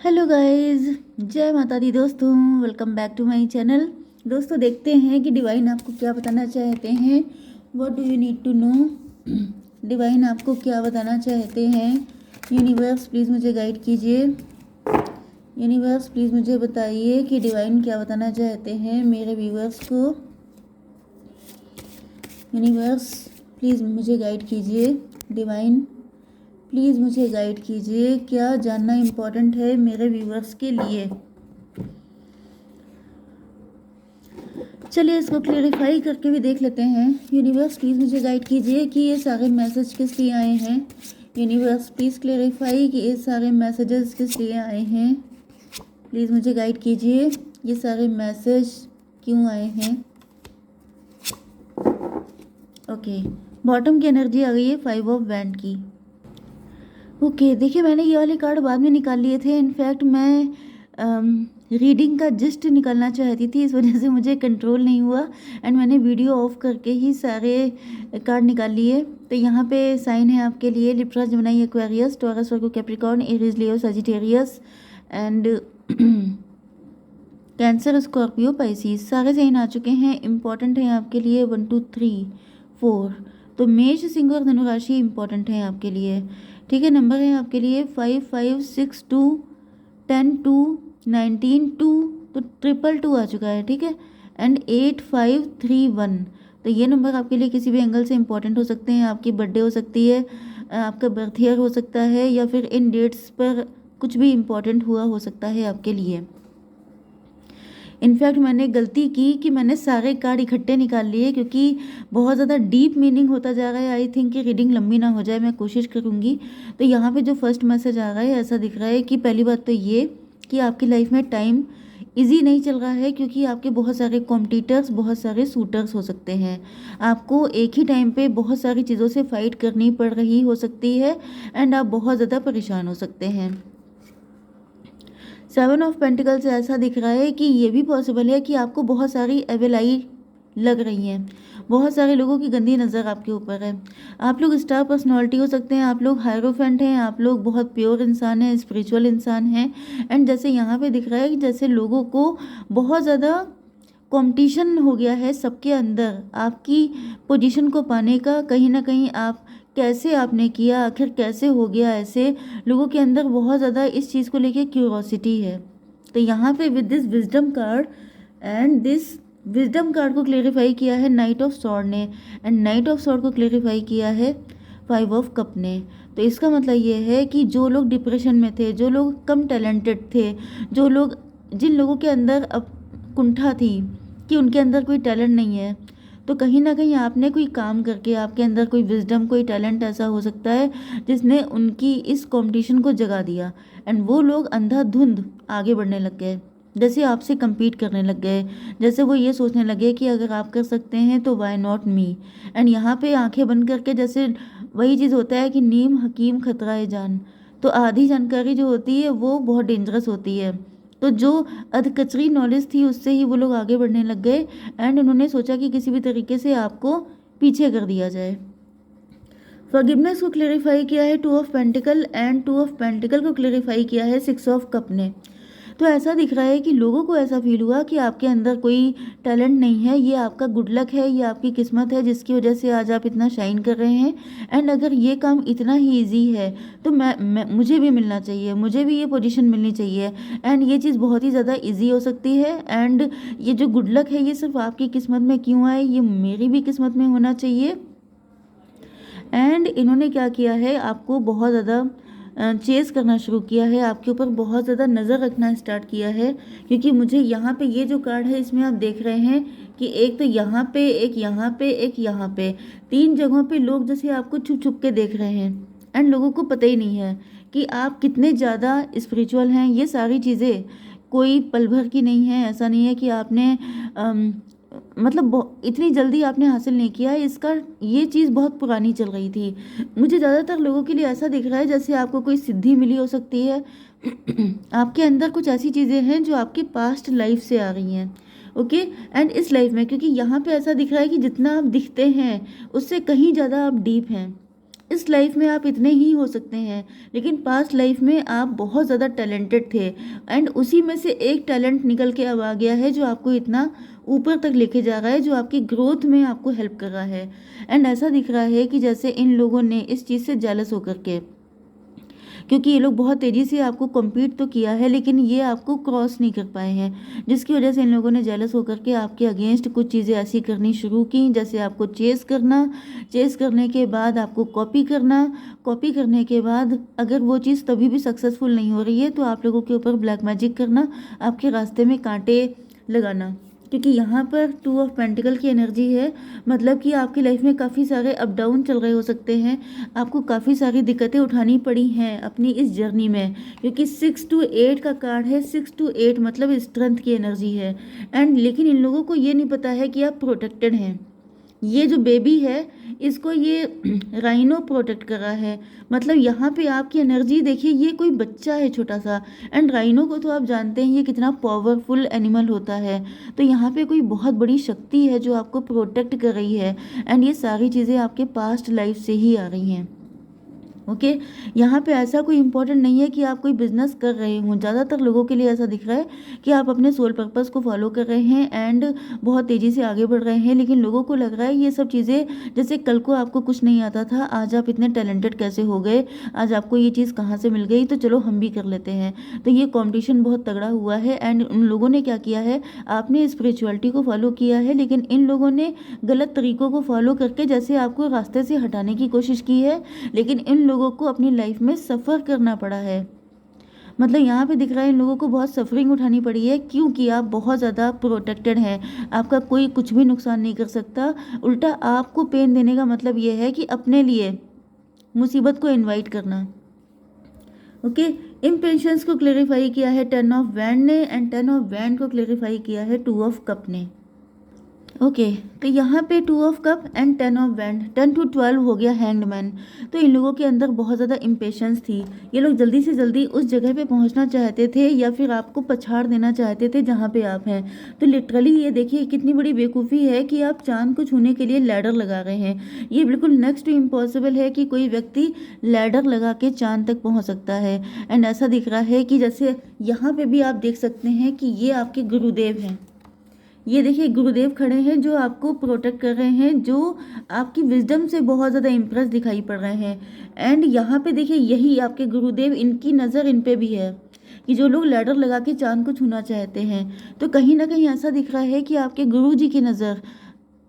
Hello guys, जय माता दी दोस्तों। Welcome back to my channel. दोस्तों, देखते हैं कि डिवाइन आपको क्या बताना चाहते हैं। What do you need to know. Divine आपको क्या बताना चाहते हैं। यूनिवर्स प्लीज़ मुझे गाइड कीजिए। यूनिवर्स प्लीज़ मुझे बताइए कि डिवाइन क्या बताना चाहते हैं मेरे व्यूवर्स को। यूनिवर्स प्लीज़ मुझे गाइड कीजिए। डिवाइन प्लीज़ मुझे गाइड कीजिए, क्या जानना इम्पोर्टेंट है मेरे व्यूवर्स के लिए। चलिए इसको क्लेरिफाई करके भी देख लेते हैं। यूनिवर्स प्लीज़ मुझे गाइड कीजिए कि ये सारे मैसेज किस लिए आए हैं। यूनिवर्स प्लीज़ क्लेरिफाई कि ये सारे मैसेजेस किस लिए आए हैं। प्लीज़ मुझे गाइड कीजिए, ये सारे मैसेज क्यों आए हैं। ओके, बॉटम की एनर्जी आ गई है 5 ऑफ वैंड की। ओके, देखिए मैंने ये वाले कार्ड बाद में निकाल लिए थे। इनफैक्ट मैं रीडिंग का जिस्ट निकालना चाहती थी, इस वजह से मुझे कंट्रोल नहीं हुआ एंड मैंने वीडियो ऑफ करके ही सारे कार्ड निकाल लिए। तो यहाँ पे साइन है आपके लिए Libra, Gemini, Aquarius, taurus, Virgo, Capricorn, Aries, Leo, Sagittarius and cancer, Scorpio, Pisces. सारे साइन आ चुके हैं। इम्पॉर्टेंट है आपके लिए 1 2 3 4। तो मेष, सिंह और धनु राशि इंपॉर्टेंट है आपके लिए। ठीक है, नंबर है आपके लिए 5 5 6 2 10 2 19 2। तो 222 आ चुका है। ठीक है, एंड 8 5 3 1। तो ये नंबर आपके लिए किसी भी एंगल से इंपॉर्टेंट हो सकते हैं। आपकी बर्थडे हो सकती है, आपका बर्थ ईयर हो सकता है, या फिर इन डेट्स पर कुछ भी इम्पॉर्टेंट हुआ हो सकता है आपके लिए। इनफैक्ट मैंने गलती की कि मैंने सारे कार्ड इकट्ठे निकाल लिए, क्योंकि बहुत ज़्यादा डीप मीनिंग होता जा रहा है। आई थिंक कि रीडिंग लंबी ना हो जाए, मैं कोशिश करूँगी। तो यहाँ पे जो फर्स्ट मैसेज आ रहा है, ऐसा दिख रहा है कि पहली बात तो ये कि आपकी लाइफ में टाइम इजी नहीं चल रहा है, क्योंकि आपके बहुत सारे कॉम्पिटिटर्स, बहुत सारे सूटर्स हो सकते हैं। आपको एक ही टाइम पे बहुत सारी चीज़ों से फाइट करनी पड़ रही हो सकती है एंड आप बहुत ज़्यादा परेशान हो सकते हैं। 7 ऑफ पेंटिकल से ऐसा दिख रहा है कि ये भी पॉसिबल है कि आपको बहुत सारी एविल आई लग रही हैं। बहुत सारे लोगों की गंदी नज़र आपके ऊपर है। आप लोग स्टार पर्सनालिटी हो सकते हैं, आप लोग हायरोफेंट हैं, आप लोग बहुत प्योर इंसान हैं, स्पिरिचुअल इंसान हैं। एंड जैसे यहाँ पे दिख रहा है कि जैसे लोगों को बहुत ज़्यादा कंपटीशन हो गया है सबके अंदर आपकी पोजीशन को पाने का। कहीं ना कहीं आप कैसे आपने किया, आखिर कैसे हो गया ऐसे, लोगों के अंदर बहुत ज़्यादा इस चीज़ को लेके क्यूरोसिटी है। तो यहाँ पे with this wisdom card and this wisdom card को क्लेरिफाई किया है नाइट ऑफ सॉर्ड ने, एंड नाइट ऑफ सॉर्ड को क्लेरिफाई किया है 5 ऑफ कप ने। तो इसका मतलब ये है कि जो लोग डिप्रेशन में थे, जो लोग कम टैलेंटेड थे, जो लोग, जिन लोगों के अंदर अब कुंठा थी कि उनके अंदर कोई टैलेंट नहीं है, तो कहीं ना कहीं आपने कोई काम करके आपके अंदर कोई विजडम, कोई टैलेंट ऐसा हो सकता है जिसने उनकी इस कंपटीशन को जगा दिया एंड वो लोग अंधाधुंध आगे बढ़ने लग गए। जैसे आपसे compete करने लग गए, जैसे वो ये सोचने लगे कि अगर आप कर सकते हैं तो वाई नॉट मी। एंड यहाँ पे आंखें बंद करके, जैसे वही चीज़ होता है कि नीम हकीम खतरा जान। तो आधी जानकारी जो होती है वो बहुत डेंजरस होती है। तो जो अधकचरी नॉलेज थी उससे ही वो लोग आगे बढ़ने लग गए एंड उन्होंने सोचा कि किसी भी तरीके से आपको पीछे कर दिया जाए। फॉरगिवनेस को क्लेरिफाई किया है 2 of pentacle and 2 of pentacle को क्लेरिफाई किया है 6 ऑफ कप ने। तो ऐसा दिख रहा है कि लोगों को ऐसा फील हुआ कि आपके अंदर कोई टैलेंट नहीं है, ये आपका गुड लक है, ये आपकी किस्मत है जिसकी वजह से आज आप इतना शाइन कर रहे हैं। एंड अगर ये काम इतना ही ईजी है तो मैं मुझे भी मिलना चाहिए, मुझे भी ये पोजीशन मिलनी चाहिए। एंड ये चीज़ बहुत ही ज़्यादा ईजी हो सकती है एंड ये जो गुड लक है ये सिर्फ आपकी किस्मत में क्यों आए, ये मेरी भी किस्मत में होना चाहिए। एंड इन्होंने क्या किया है, आपको बहुत ज़्यादा चेस करना शुरू किया है, आपके ऊपर बहुत ज़्यादा नज़र रखना स्टार्ट किया है। क्योंकि मुझे यहाँ पे ये जो कार्ड है इसमें आप देख रहे हैं कि एक तो यहाँ पे, एक यहाँ पे, एक यहाँ पे, 3 जगहों पे लोग जैसे आपको छुप छुप के देख रहे हैं एंड लोगों को पता ही नहीं है कि आप कितने ज़्यादा स्पिरिचुअल हैं। ये सारी चीज़ें कोई पल भर की नहीं है, ऐसा नहीं है कि आपने मतलब इतनी जल्दी आपने हासिल नहीं किया है। इसका ये चीज़ बहुत पुरानी चल रही थी। मुझे ज़्यादातर लोगों के लिए ऐसा दिख रहा है जैसे आपको कोई सिद्धि मिली हो सकती है। आपके अंदर कुछ ऐसी चीज़ें हैं जो आपके पास्ट लाइफ से आ रही हैं। ओके, एंड इस लाइफ में, क्योंकि यहाँ पे ऐसा दिख रहा है कि जितना आप दिखते हैं उससे कहीं ज़्यादा आप डीप हैं। इस लाइफ में आप इतने ही हो सकते हैं, लेकिन पास्ट लाइफ में आप बहुत ज़्यादा टैलेंटेड थे एंड उसी में से एक टैलेंट निकल के अब आ गया है जो आपको इतना ऊपर तक लेके जा रहा है, जो आपकी ग्रोथ में आपको हेल्प कर रहा है। एंड ऐसा दिख रहा है कि जैसे इन लोगों ने इस चीज़ से जेलस होकर के, क्योंकि ये लोग बहुत तेज़ी से आपको कम्पीट तो किया है लेकिन ये आपको क्रॉस नहीं कर पाए हैं, जिसकी वजह से इन लोगों ने जेलस होकर के आपके अगेंस्ट कुछ चीज़ें ऐसी करनी शुरू की, जैसे आपको चेस करना, चेस करने के बाद आपको कॉपी करना, कॉपी करने के बाद अगर वो चीज़ तभी भी सक्सेसफुल नहीं हो रही है तो आप लोगों के ऊपर ब्लैक मैजिक करना, आपके रास्ते में कांटे लगाना। क्योंकि यहाँ पर 2 ऑफ पेंटिकल की एनर्जी है, मतलब कि आपकी लाइफ में काफ़ी सारे अप डाउन चल रहे हो सकते हैं, आपको काफ़ी सारी दिक्कतें उठानी पड़ी हैं अपनी इस जर्नी में, क्योंकि 6 to 8 का कार्ड है। 6 to 8 मतलब स्ट्रेंथ की एनर्जी है। एंड लेकिन इन लोगों को ये नहीं पता है कि आप प्रोटेक्टेड हैं। ये जो बेबी है इसको ये राइनो प्रोटेक्ट कर रहा है, मतलब यहाँ पे आपकी एनर्जी देखिए, ये कोई बच्चा है छोटा सा। एंड राइनो को तो आप जानते हैं ये कितना पावरफुल एनिमल होता है, तो यहाँ पे कोई बहुत बड़ी शक्ति है जो आपको प्रोटेक्ट कर रही है। एंड ये सारी चीज़ें आपके पास्ट लाइफ से ही आ रही हैं। ओके यहाँ पे ऐसा कोई इम्पोर्टेंट नहीं है कि आप कोई बिजनेस कर रहे हो, ज़्यादातर लोगों के लिए ऐसा दिख रहा है कि आप अपने सोल पर्पस को फॉलो कर रहे हैं एंड बहुत तेज़ी से आगे बढ़ रहे हैं, लेकिन लोगों को लग रहा है ये सब चीज़ें, जैसे कल को आपको कुछ नहीं आता था, आज आप इतने टैलेंटेड कैसे हो गए, आज आपको ये चीज़ कहाँ से मिल गई, तो चलो हम भी कर लेते हैं। तो ये कॉम्पिटिशन बहुत तगड़ा हुआ है एंड उन लोगों ने क्या किया है, आपने स्पिरिचुअलिटी को फॉलो किया है लेकिन इन लोगों ने गलत तरीकों को फॉलो करके जैसे आपको रास्ते से हटाने की कोशिश की है, लेकिन इन लोगों को अपनी लाइफ में सफ़र करना पड़ा है। मतलब यहाँ पे दिख रहा है इन लोगों को बहुत सफरिंग उठानी पड़ी है, क्योंकि आप बहुत ज़्यादा प्रोटेक्टेड हैं, आपका कोई कुछ भी नुकसान नहीं कर सकता। उल्टा आपको पेन देने का मतलब ये है कि अपने लिए मुसीबत को इनवाइट करना। ओके इम्पेशंस को क्लेरिफाई किया है 10 ऑफ वैंड ने एंड 10 ऑफ वैंड को क्लेरिफाई किया है 2 ऑफ कप ने। ओके तो यहाँ पे 2 of cup and 10 of wand, 10 to 12 हो गया हैंग्ड मैन। तो इन लोगों के अंदर बहुत ज़्यादा इम्पेशंस थी, ये लोग जल्दी से जल्दी उस जगह पे पहुँचना चाहते थे या फिर आपको पछाड़ देना चाहते थे जहाँ पे आप हैं। तो लिटरली ये देखिए कितनी बड़ी बेवकूफ़ी है कि आप चांद को छूने के लिए लैडर लगा रहे हैं। ये बिल्कुल नेक्स्ट टू इम्पॉसिबल है कि कोई व्यक्ति लैडर लगा के चांद तक पहुँच सकता है। एंड ऐसा दिख रहा है कि जैसे यहाँ पर भी आप देख सकते हैं कि ये आपके गुरुदेव हैं, ये देखिए गुरुदेव खड़े हैं जो आपको प्रोटेक्ट कर रहे हैं, जो आपकी विजडम से बहुत ज़्यादा इम्प्रेस दिखाई पड़ रहे हैं। एंड यहाँ पे देखिए यही आपके गुरुदेव, इनकी नज़र इन पे भी है कि जो लोग लैडर लगा के चांद को छूना चाहते हैं, तो कहीं ना कहीं ऐसा दिख रहा है कि आपके गुरु जी की नज़र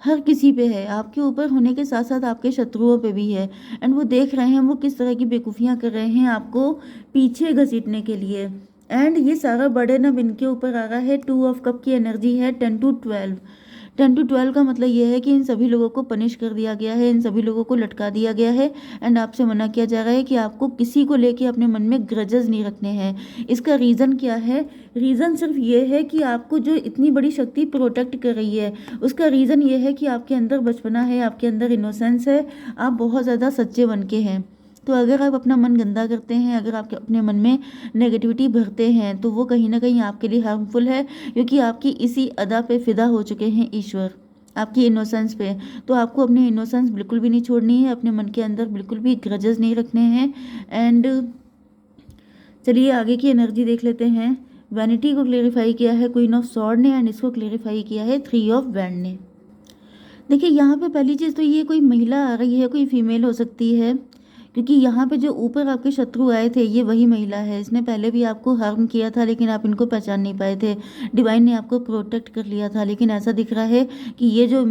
हर किसी पे है, आपके ऊपर होने के साथ साथ आपके शत्रुओं पे भी है। एंड वो देख रहे हैं वो किस तरह की बेवकूफ़ियाँ कर रहे हैं आपको पीछे घसीटने के लिए। एंड ये सारा बर्डन अब इनके ऊपर आ रहा है। 2 ऑफ कप की एनर्जी है 10 to 12। 10 to 12 का मतलब ये है कि इन सभी लोगों को पनिश कर दिया गया है, इन सभी लोगों को लटका दिया गया है एंड आपसे मना किया जा रहा है कि आपको किसी को लेके अपने मन में ग्रजेस नहीं रखने हैं। इसका रीज़न क्या है? रीज़न सिर्फ ये है कि आपको जो इतनी बड़ी शक्ति प्रोटेक्ट कर रही है उसका रीज़न ये है कि आपके अंदर बचपना है, आपके अंदर इनोसेंस है, आप बहुत ज़्यादा सच्चे बन के हैं। तो अगर आप अपना मन गंदा करते हैं, अगर आप अपने मन में नेगेटिविटी भरते हैं तो वो कहीं ना कहीं आपके लिए हार्मफुल है, क्योंकि आपकी इसी अदा पे फिदा हो चुके हैं ईश्वर, आपकी इनोसेंस पे। तो आपको अपनी इनोसेंस बिल्कुल भी नहीं छोड़नी है, अपने मन के अंदर बिल्कुल भी ग्रजेस नहीं रखने हैं। एंड चलिए आगे की एनर्जी देख लेते हैं। वैनिटी को क्लेरिफाई किया है क्वीन ऑफ सॉर्ड ने एंड इसको क्लेरिफाई किया है 3 ऑफ वैंड ने। देखिए यहाँ पे पहली चीज़ तो ये कोई महिला आ रही है, कोई फीमेल हो सकती है, क्योंकि यहाँ पे जो ऊपर आपके शत्रु आए थे ये वही महिला है। इसने पहले भी आपको हार्म किया था लेकिन आप इनको पहचान नहीं पाए थे, डिवाइन ने आपको प्रोटेक्ट कर लिया था। लेकिन ऐसा दिख रहा है कि ये जो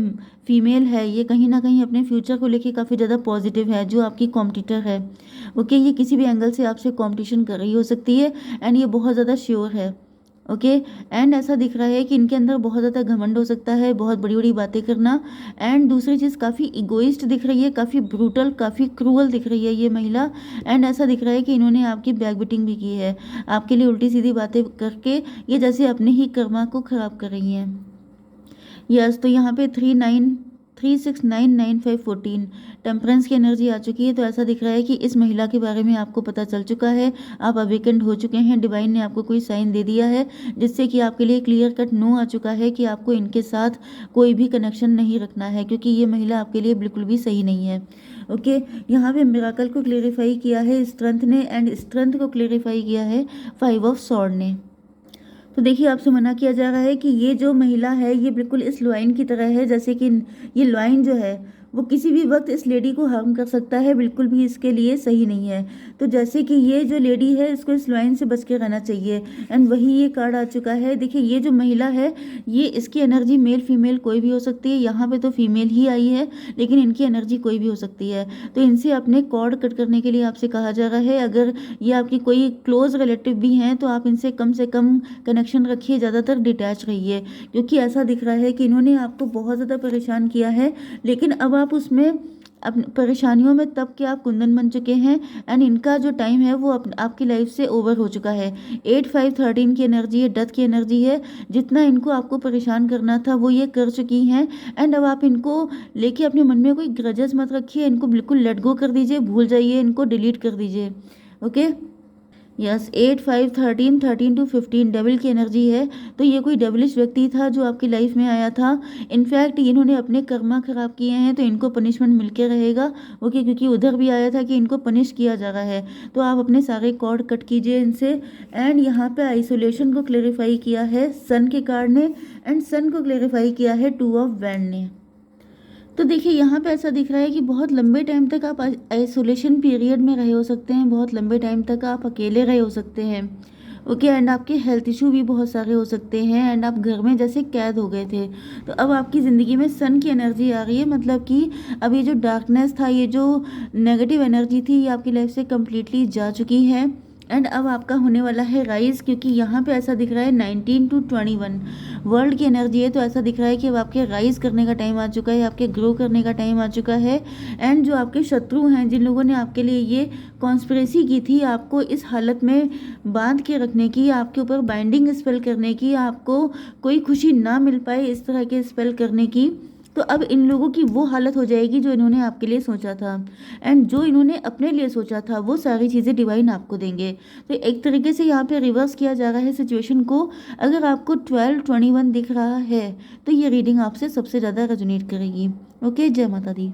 फीमेल है ये कहीं ना कहीं अपने फ्यूचर को लेके काफ़ी ज़्यादा पॉजिटिव है, जो आपकी कॉम्पिटिटर है। ओके ये किसी भी एंगल से आपसे कॉम्पिटिशन कर रही हो सकती है एंड ये बहुत ज़्यादा श्योर है। ओके एंड ऐसा दिख रहा है कि इनके अंदर बहुत ज़्यादा घमंड हो सकता है, बहुत बड़ी बड़ी बातें करना। एंड दूसरी चीज़ काफ़ी इगोइस्ट दिख रही है, काफ़ी ब्रूटल, काफ़ी क्रूअल दिख रही है ये महिला। एंड ऐसा दिख रहा है कि इन्होंने आपकी बैक बिटिंग भी की है, आपके लिए उल्टी सीधी बातें करके ये जैसे अपने ही कर्मा को ख़राब कर रही हैं। यस तो यहाँ पे 3 6 9 9 5 14 टेम्परेंस की एनर्जी आ चुकी है। तो ऐसा दिख रहा है कि इस महिला के बारे में आपको पता चल चुका है, आप अवेकेंड हो चुके हैं, डिवाइन ने आपको कोई साइन दे दिया है जिससे कि आपके लिए क्लियर कट नो आ चुका है कि आपको इनके साथ कोई भी कनेक्शन नहीं रखना है, क्योंकि ये महिला आपके लिए बिल्कुल भी सही नहीं है। ओके, यहाँ पे मिराकल को क्लेरिफाई किया है स्ट्रेंथ ने, एंड स्ट्रेंथ को क्लेरिफाई किया है 5 ऑफ सॉर्ड ने। तो देखिए आपसे मना किया जा रहा है कि ये जो महिला है ये बिल्कुल इस लॉइन की तरह है, जैसे कि ये लॉइन जो है वो किसी भी वक्त इस लेडी को हार्म कर सकता है, बिल्कुल भी इसके लिए सही नहीं है। तो जैसे कि ये जो लेडी है इसको इस लॉइन से बच के रहना चाहिए, एंड वही ये कार्ड आ चुका है। देखिए ये जो महिला है ये इसकी एनर्जी मेल फीमेल कोई भी हो सकती है, यहाँ पे तो फीमेल ही आई है लेकिन इनकी एनर्जी कोई भी हो सकती है। तो इनसे अपने कॉर्ड कट करने के लिए आपसे कहा जा रहा है। अगर ये आपकी कोई क्लोज रिलेटिव भी हैं तो आप इनसे कम से कम कनेक्शन रखिए, ज़्यादातर डिटैच रहिए, क्योंकि ऐसा दिख रहा है कि इन्होंने आपको बहुत ज़्यादा परेशान किया है, लेकिन अब आप उसमें अपनी परेशानियों में तब के आप कुंदन बन चुके हैं, एंड इनका जो टाइम है वो आपकी लाइफ से ओवर हो चुका है। 8-5-13 की एनर्जी है, डेथ की एनर्जी है। जितना इनको आपको परेशान करना था वो ये कर चुकी हैं, एंड अब आप इनको लेके अपने मन में कोई ग्रजेस मत रखिए, इनको बिल्कुल लेट गो कर दीजिए, भूल जाइए, इनको डिलीट कर दीजिए। ओके, यस, 8-5-13 डेविल की एनर्जी है। तो ये कोई डेविलिश व्यक्ति था जो आपकी लाइफ में आया था। इनफैक्ट इन्होंने अपने कर्मा खराब किए हैं तो इनको पनिशमेंट मिलके रहेगा। ओके, क्योंकि उधर भी आया था कि इनको पनिश किया जा रहा है। तो आप अपने सारे कॉर्ड कट कीजिए इनसे। एंड यहाँ पे आइसोलेशन को क्लेरिफाई किया है सन के कार्ड ने, एंड सन को क्लेरिफाई किया है 2 ऑफ वैंड ने। तो देखिए यहाँ पे ऐसा दिख रहा है कि बहुत लंबे टाइम तक आप आइसोलेशन पीरियड में रहे हो सकते हैं, बहुत लंबे टाइम तक आप अकेले रहे हो सकते हैं। ओके, एंड आपके हेल्थ इशू भी बहुत सारे हो सकते हैं, एंड आप घर में जैसे कैद हो गए थे। तो अब आपकी ज़िंदगी में सन की एनर्जी आ रही है, मतलब कि अब ये जो डार्कनेस था, ये जो नेगेटिव एनर्जी थी, ये आपकी लाइफ से कम्प्लीटली जा चुकी है। एंड अब आपका होने वाला है राइज, क्योंकि यहाँ पे ऐसा दिख रहा है 19 to 21 वर्ल्ड की एनर्जी है। तो ऐसा दिख रहा है कि अब आपके राइज करने का टाइम आ चुका है, आपके ग्रो करने का टाइम आ चुका है। एंड जो आपके शत्रु हैं, जिन लोगों ने आपके लिए ये कॉन्स्पिरेसी की थी, आपको इस हालत में बांध के रखने की, आपके ऊपर बाइंडिंग स्पेल करने की, आपको कोई खुशी ना मिल पाए इस तरह के स्पेल करने की, तो अब इन लोगों की वो हालत हो जाएगी जो इन्होंने आपके लिए सोचा था, एंड जो इन्होंने अपने लिए सोचा था वो सारी चीज़ें डिवाइन आपको देंगे। तो एक तरीके से यहाँ पे रिवर्स किया जा रहा है सिचुएशन को। अगर आपको 12-21 दिख रहा है तो ये रीडिंग आपसे सबसे ज़्यादा रेजोनेट करेगी। ओके, जय माता दी।